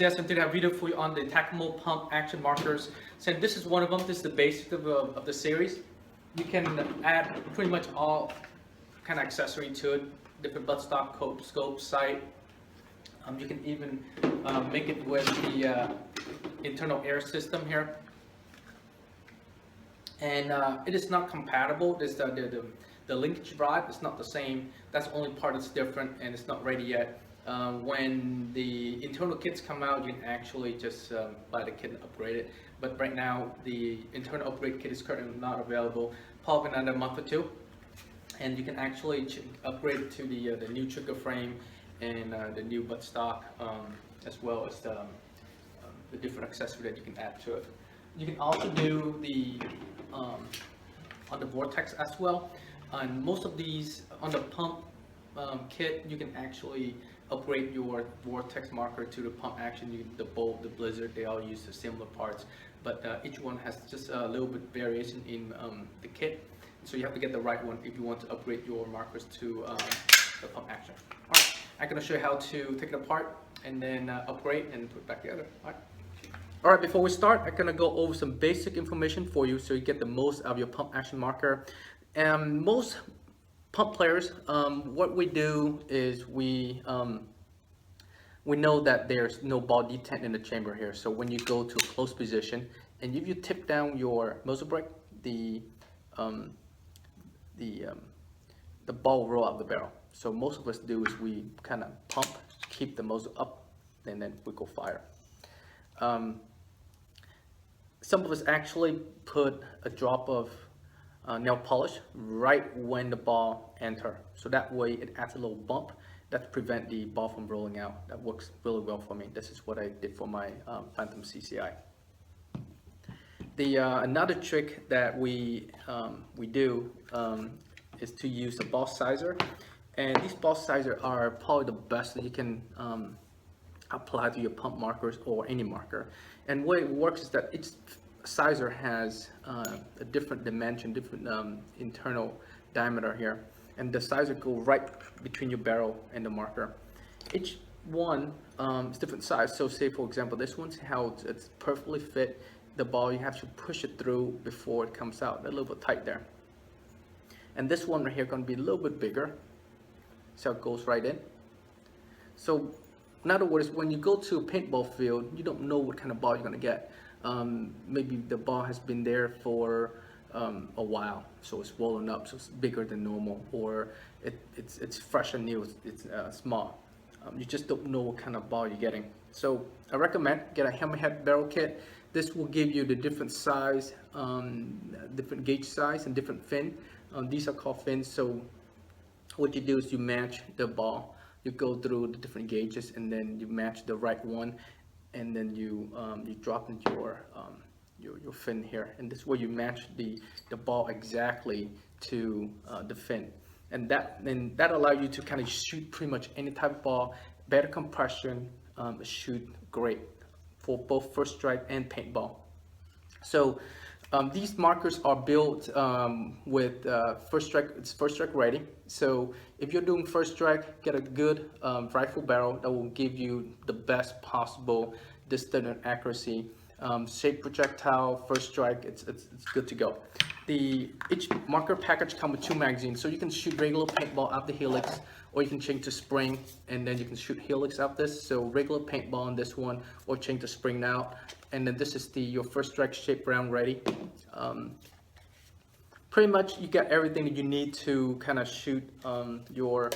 yes, I'm doing a video for you on the Tacamo pump action markers. So this is one of them. This is the basic of the series. You can add pretty much all kind of accessory to it. Different buttstock, scope, sight. You can even make it with the internal air system here. And it is not compatible. This the linkage rod is not the same. That's the only part that's different, and it's not ready yet. When the internal kits come out, you can actually just buy the kit and upgrade it. But right now, the internal upgrade kit is currently not available. Probably another month or two, and you can actually upgrade it to the new trigger frame and the new buttstock, as well as the different accessory that you can add to it. You can also do the on the vortex as well. On most of these, on the pump kit, you can actually upgrade your vortex marker to the pump action. The bolt, the blizzard, they all use the similar parts, but each one has just a little bit variation in the kit. So you have to get the right one if you want to upgrade your markers to the pump action. All right, I'm going to show you how to take it apart and then upgrade and put it back together. All right, before we start, I'm going to go over some basic information for you so you get the most out of your pump action marker. Most pump players, what we do is we know that there's no ball detent in the chamber here. So when you go to a close position, and if you tip down your muzzle brake, the ball will roll out the barrel. So most of us do is we kind of pump, keep the muzzle up, and then we go fire. Some of us actually put a drop of nail polish right when the ball enters, so that way it adds a little bump that prevent the ball from rolling out. That works really well for me. This is what I did for my Phantom CCI. The another trick that we do is to use a ball sizer, and these ball sizers are probably the best that you can apply to your pump markers or any marker. And the way it works is that each sizer has a different dimension, different internal diameter here, and the sizer go right between your barrel and the marker. Each one is different size. So say for example, this one's how it's perfectly fit the ball. You have to push it through before it comes out, a little bit tight there. And this one right here going to be a little bit bigger, so it goes right in. So in other words, when you go to a paintball field, you don't know what kind of ball you're going to get. Maybe the ball has been there for a while, so it's swollen up, so it's bigger than normal, or it's fresh and new, it's small. You just don't know what kind of ball you're getting. So I recommend get a hammerhead barrel kit. This will give you the different size, different gauge size, and different fin. These are called fins. So what you do is you match the ball. You go through the different gauges, and then you match the right one, and then you drop into your fin here, and this is where you match the ball exactly to the fin, and that allows you to kind of shoot pretty much any type of ball. Better compression, shoot great for both first strike and paintball. So these markers are built with first strike. It's first strike ready. So if you're doing first strike, get a good rifle barrel that will give you the best possible distance and accuracy. Shape projectile, first strike, it's good to go. Each marker package comes with 2 magazines, so you can shoot regular paintball out the helix, or you can change to spring, and then you can shoot helix out this. So regular paintball on this one, or change to spring out. And then this is your first strike shape round ready. Pretty much you got everything that you need to kind of shoot your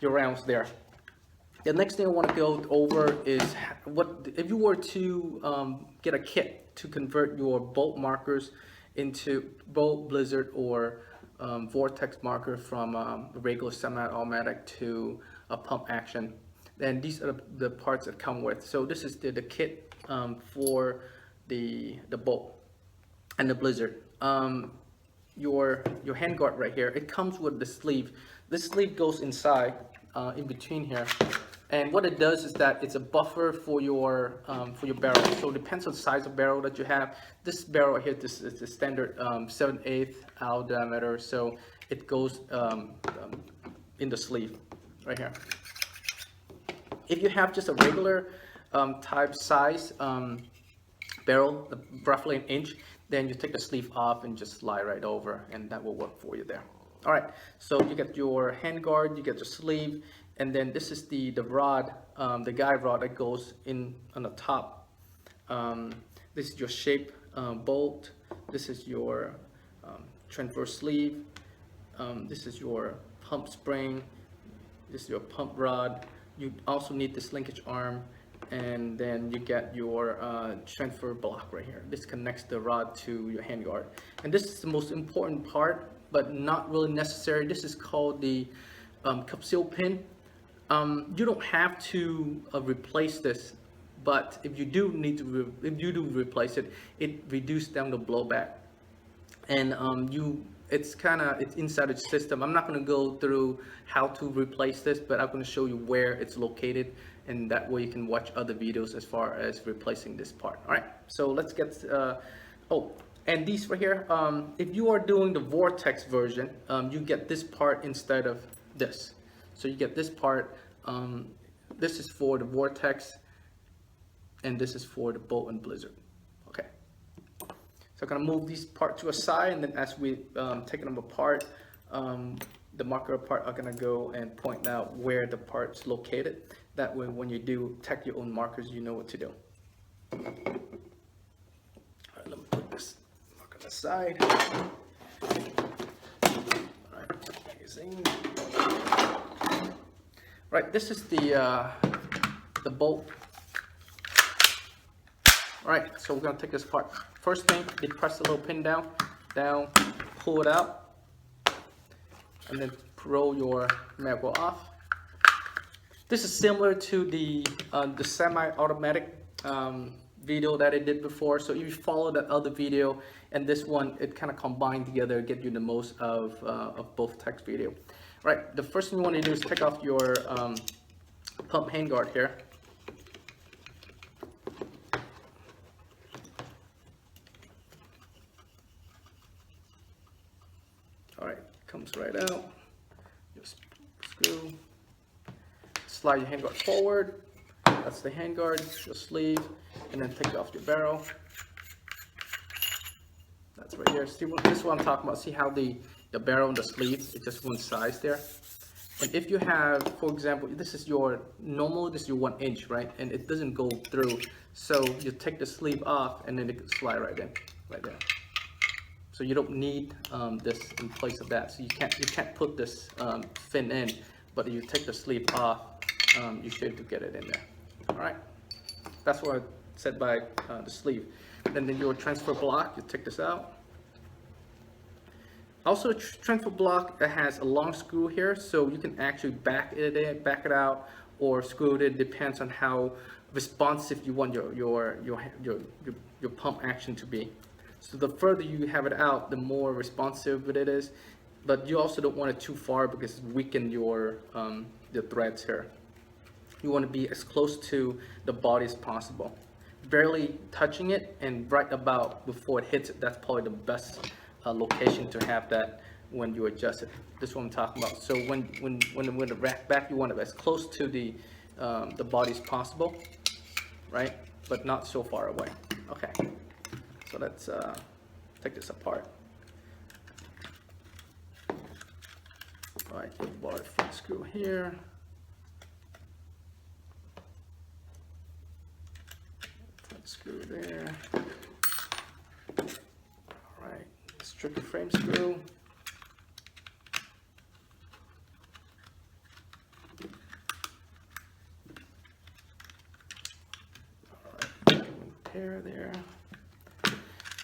rounds there. The next thing I want to go over is what if you were to get a kit to convert your bolt markers into bolt, blizzard, or vortex marker from a regular semi-automatic to a pump action. Then these are the parts that come with. So this is the kit for the bolt and the blizzard. Your handguard right here, it comes with the sleeve. This sleeve goes inside in between here, and what it does is that it's a buffer for your barrel. So it depends on the size of barrel that you have. This barrel right here, this is the standard 7/8 L diameter, so it goes in the sleeve right here. If you have just a regular type size barrel, roughly an inch, then you take the sleeve off and just slide right over, and that will work for you there. All right, so you get your hand guard, you get your sleeve, and then this is the rod, the guide rod that goes in on the top. This is your shape bolt. This is your transverse sleeve. This is your pump spring. This is your pump rod. You also need this linkage arm, and then you get your transfer block right here. This connects the rod to your handguard, and this is the most important part, but not really necessary. This is called the capsule pin. You don't have to replace this, but if you do need to, if you do replace it, it reduces down the blowback, and it's inside the system. I'm not going to go through how to replace this, but I'm going to show you where it's located, and that way you can watch other videos as far as replacing this part. All right, so let's get oh, and these right here, if you are doing the Vortex version, you get this part instead of this. So you get this part. This is for the Vortex, and this is for the Bolt and Blizzard. Okay. So I'm gonna move these parts to a side, and then as we taking them apart, the marker apart, I'm gonna go and point out where the part's located. That way, when you do take your own markers, you know what to do. All right, let me put this marker aside. All right, magazine. Right, this is the bolt. All right, so we're gonna take this apart. First thing, you press the little pin down, pull it out, and then roll your magwell off. This is similar to the semi-automatic video that I did before. So if you follow that other video and this one, it kind of combined together, get you the most of both text video. All right, the first thing you want to do is take off your pump handguard here. All right, comes right out. Just screw. Slide your handguard forward. That's the handguard, your sleeve, and then take off your barrel. That's right here. See, this is what I'm talking about. See how the barrel and the sleeve, it's just one size there. And if you have, for example, this is your normal, this is your 1 inch, right? And it doesn't go through. So you take the sleeve off, and then it can slide right in, right there. So you don't need this in place of that. So you can't put this fin in, but if you take the sleeve off, you should get it in there. All right, that's what I said by the sleeve. And then your transfer block, you take this out. Also, a transfer block that has a long screw here, so you can actually back it out, or screw it in. Depends on how responsive you want your pump action to be. So the further you have it out, the more responsive it is. But you also don't want it too far because it weakens your the threads here. You want to be as close to the body as possible, barely touching it, and right about before it hits it. That's probably the best location to have that when you adjust it. This is what I'm talking about. So when the rack back, you want it as close to the body as possible, right? But not so far away. Okay. So let's take this apart. All right, bar front screw here. Front screw there. All right, strip the frame screw. All right, pair there.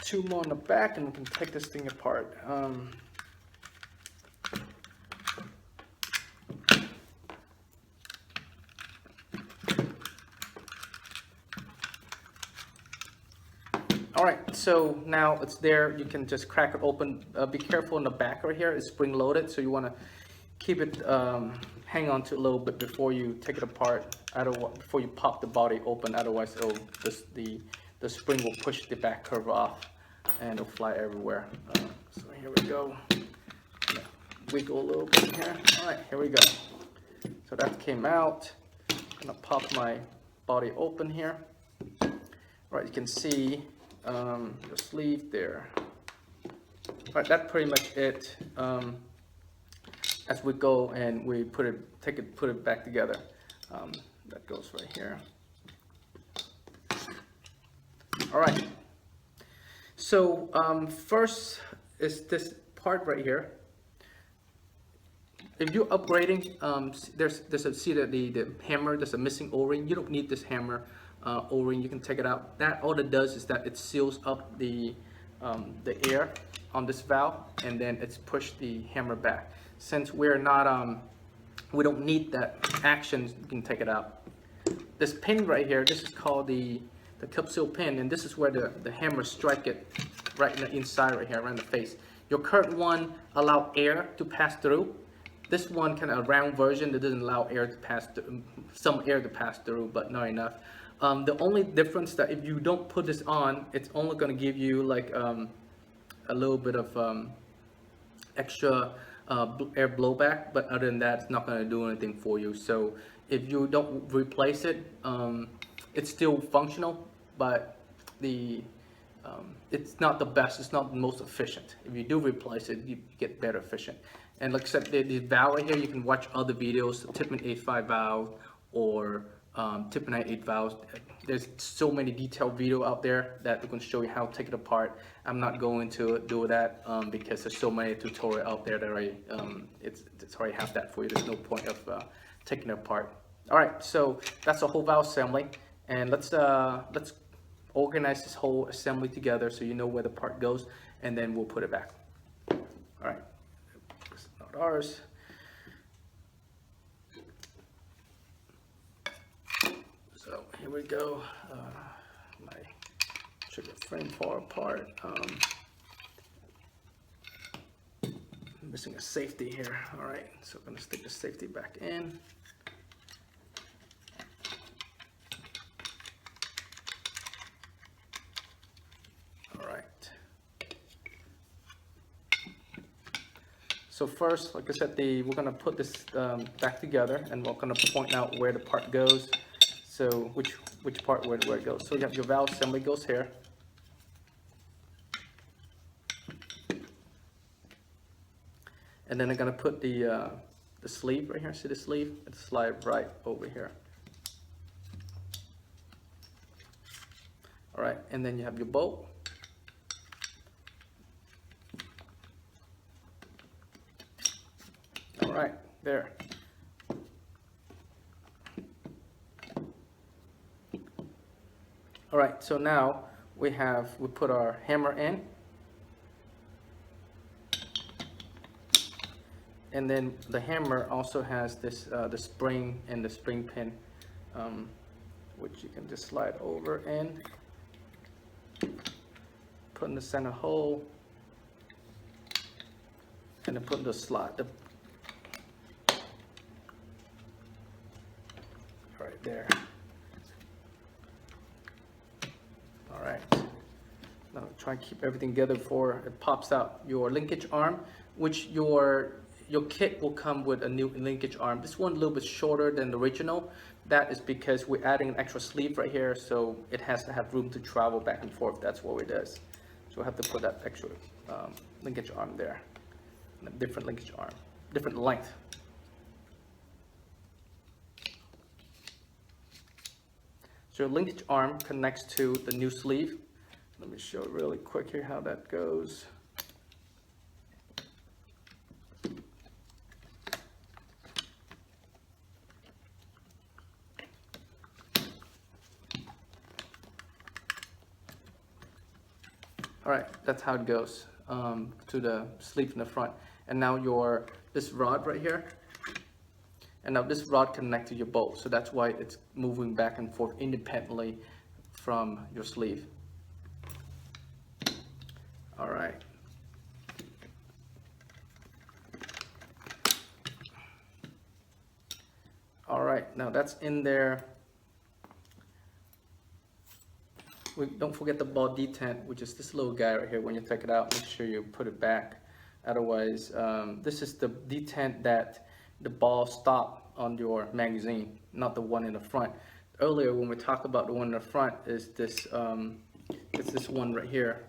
2 more on the back, and we can take this thing apart. All right, so now it's there. You can just crack it open. Be careful in the back right here. It's spring loaded, so you want to keep it, hang on to it a little bit before you take it apart. Before you pop the body open, otherwise the spring will push the back curve off, and it'll fly everywhere. So here we go. Wiggle a little bit here. All right, here we go. So that came out. I'm gonna pop my body open here. Right, you can see the sleeve there. Right, that's pretty much it. As we go and we put it back together. That goes right here. All right. So first is this part right here. If you're upgrading, there's a see that the hammer, there's a missing O-ring. You don't need this hammer O-ring. You can take it out. That all it does is that it seals up the air on this valve, and then it's pushed the hammer back. Since we're not we don't need that action, you can take it out. This pin right here, this is called the cup seal pin, and this is where the hammer strike it right in the inside right here around the face. Your current one allow air to pass through. This one kind of a round version that doesn't allow air to pass through, some air to pass through, but not enough. The only difference that if you don't put this on, it's only going to give you like a little bit of extra air blowback, but other than that, it's not going to do anything for you. So if you don't replace it, it's still functional, but it's not the best, it's not the most efficient. If you do replace it, you get better efficient. And like I said, the valve right here, you can watch other videos, Tippmann 8.5 valve or Tippmann 8 valves. There's so many detailed video out there that are going to show you how to take it apart. I'm not going to do that because there's so many tutorials out there that already it's already have that for you. There's no point of taking it apart. All right, so that's the whole valve assembly, and let's organize this whole assembly together so you know where the part goes, and then we'll put it back. All right, it's not ours. So here we go. My trigger frame far apart. Missing a safety here. All right, so I'm gonna stick the safety back in. All right. So first, like I said, we're gonna put this back together, and we're gonna point out where the part goes. So which part where it goes. So you have your valve assembly goes here. And then I'm gonna put the sleeve right here. See the sleeve? It's slide right over here. All right, and then you have your bolt. All right, there. All right, so now we put our hammer in, and then the hammer also has this the spring and the spring pin, which you can just slide over in, put in the center hole, and then put in the slot. Right there. Alright, now try and keep everything together before it pops out. Your linkage arm, which your kit will come with a new linkage arm. This one a little bit shorter than the original. That is because we're adding an extra sleeve right here, so it has to have room to travel back and forth. That's what it does. So we have to put that extra linkage arm there. And a different linkage arm, different length. So your linkage arm connects to the new sleeve. Let me show really quick here how that goes. All right, that's how it goes to the sleeve in the front. And now this rod right here, and now this rod connects to your bolt, so that's why it's moving back and forth independently from your sleeve. All right. All right, now that's in there. Don't forget the ball detent, which is this little guy right here. When you take it out, make sure you put it back. Otherwise, this is the detent that the ball stop on your magazine, not the one in the front. earlier when we talked about the one in the front is this, it's this one right here.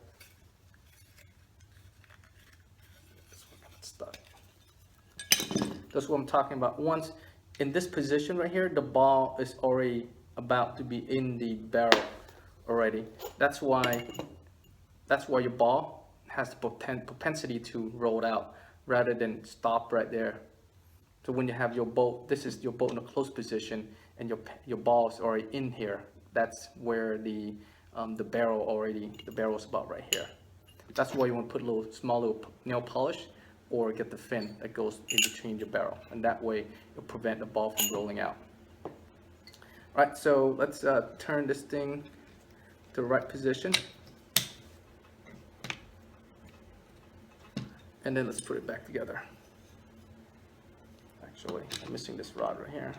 That's what I'm talking about. Once in this position right here, the ball is already about to be in the barrel already. That's why your ball has the propensity to roll out rather than stop right there. So when you have your bolt, this is your bolt in a closed position, and your ball is already in here. That's where the barrel is about right here. That's why you want to put a small little nail polish, or get the fin that goes in between your barrel, and that way it'll prevent the ball from rolling out. All right, so let's turn this thing to the right position, and then let's put it back together. Actually, I'm missing this rod right here.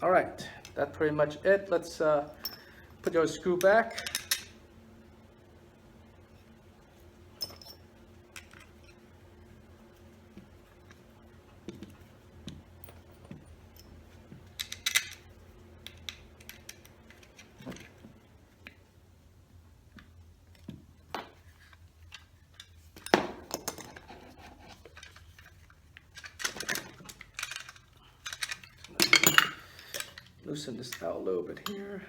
All right, that's pretty much it. Let's put your screw back. Loosen this out a little bit here.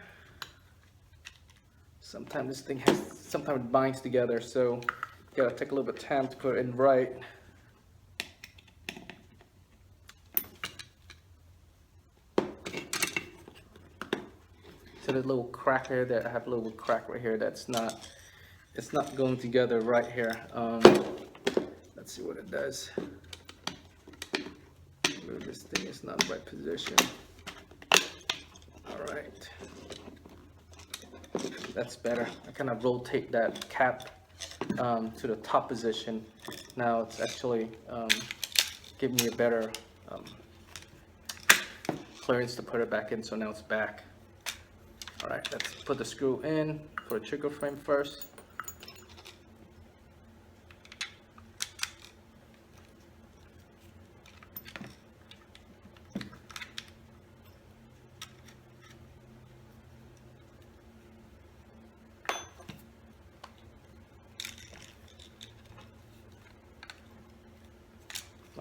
Sometimes it binds together, so you gotta take a little bit of time to put it in right. So there's a little crack here that I have a little crack right here it's not going together right here. Let's see what it does. Move this thing, it's not in the right position. All right, that's better. I kind of rotate that cap to the top position. Now it's actually giving me a better clearance to put it back in, so now it's back. All right, let's put the screw in for the trigger frame first.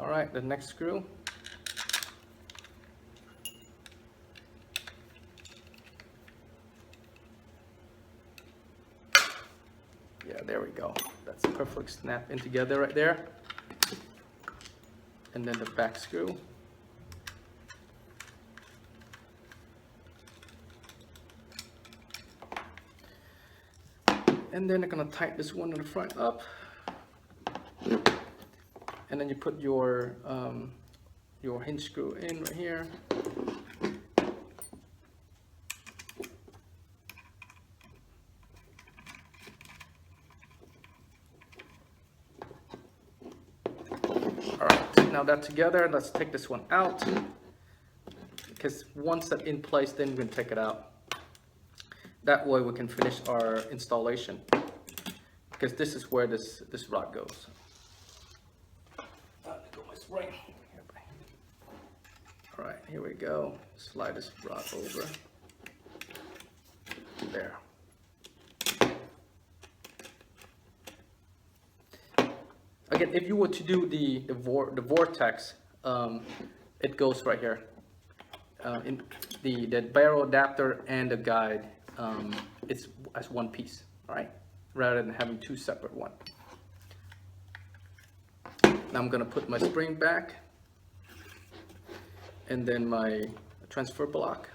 All right, the next screw. Yeah, there we go. That's a perfect snap in together right there. And then the back screw. And then I'm gonna tighten this one in the front up. And then you put your hinge screw in right here. All right, now that together, let's take this one out, because once that's in place, then we can take it out. That way we can finish our installation, because this is where this rod goes. Spring. All right, here we go. Slide this rod over. There. Again, if you were to do the vortex, it goes right here. In the barrel adapter and the guide, it's as one piece, all right, rather than having two separate ones. Now I'm going to put my spring back, and then my transfer block.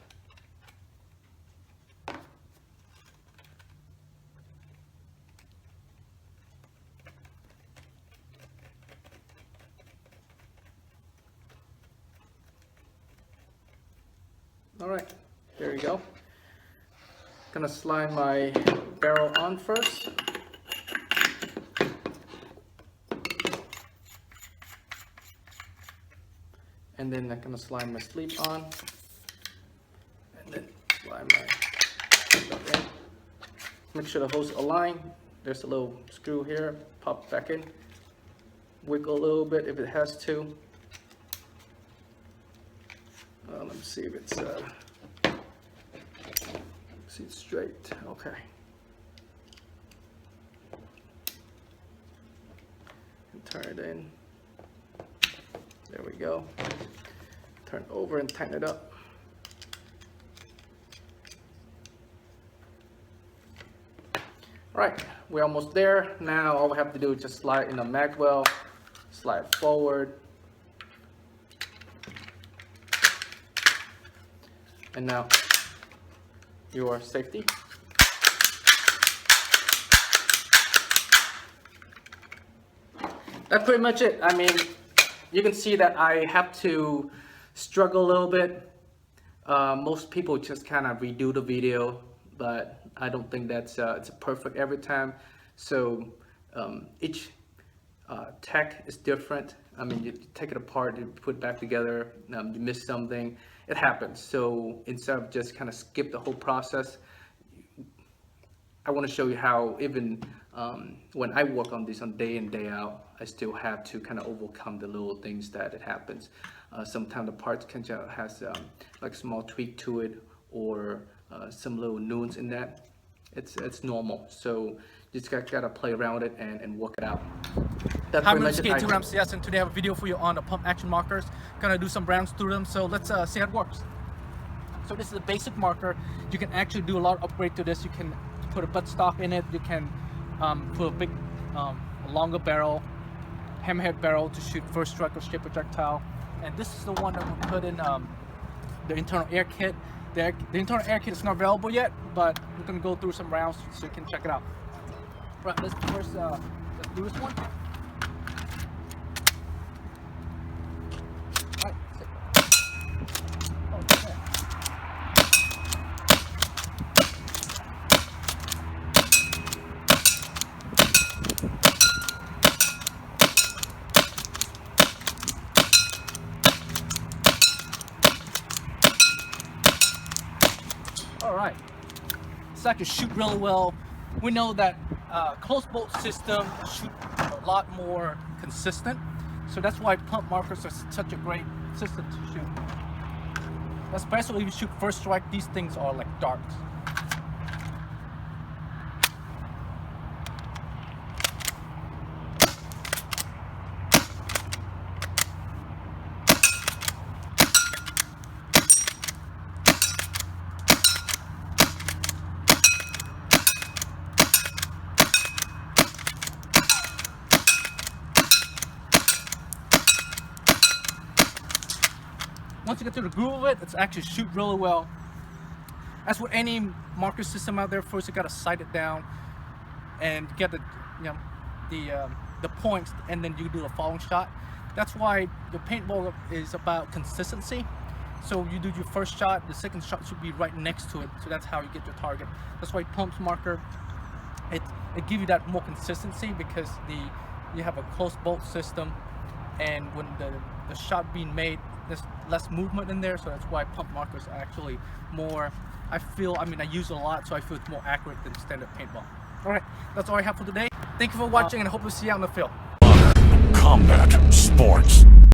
All right, there you go. Gonna slide my barrel on first. And then I'm gonna slide my sleeve on, and then slide make sure the hose align. There's a little screw here, pop back in, wiggle a little bit if it has to. Let me see if it's see it's straight. Okay. And turn it in. There we go. Turn it over and tighten it up. Right, we're almost there. Now all we have to do is just slide in a mag well, slide forward. And now your safety. That's pretty much it. I mean, you can see that I have to struggle a little bit. Most people just kind of redo the video, but I don't think that's it's perfect every time. So each tech is different. I mean, you take it apart, you put it back together, you miss something, it happens. So instead of just kind of skip the whole process, I want to show you how even when I work on this on day in, day out, I still have to kind of overcome the little things that it happens. Sometimes the parts can just has like small tweak to it, or some little nuance in that. It's normal. So you just gotta play around with it and work it out. That's Hi, I'm Skate2 Ramses, and today I have a video for you on the pump action markers. Gonna do some rounds through them, so let's see how it works. So this is a basic marker. You can actually do a lot of upgrade to this. You can put a buttstock in it. You can put a big, longer barrel, hammerhead barrel to shoot first strike or straight projectile. And this is the one that we put in the internal air kit. The internal air kit is not available yet, but we're gonna go through some rounds so you can check it out. Right, let's first let's do this one. Right, sit. Okay. All right, it's actually shoot really well. We know that closed bolt system shoot a lot more consistent, so that's why pump markers are such a great system to shoot. Especially if you shoot first strike, these things are like darts. Once you get to the groove of it, it's actually shoot really well. As with any marker system out there, first you gotta sight it down and get the the points, and then you do the following shot. That's why the paintball is about consistency. So you do your first shot, the second shot should be right next to it. So that's how you get your target. That's why pumps marker, it gives you that more consistency, because you have a close bolt system, and when the shot being made, there's less movement in there. So that's why pump markers are actually more, I use it a lot, so I feel it's more accurate than standard paintball. All right, that's all I have for today. Thank you for watching, and I hope to see you out in the field. Combat.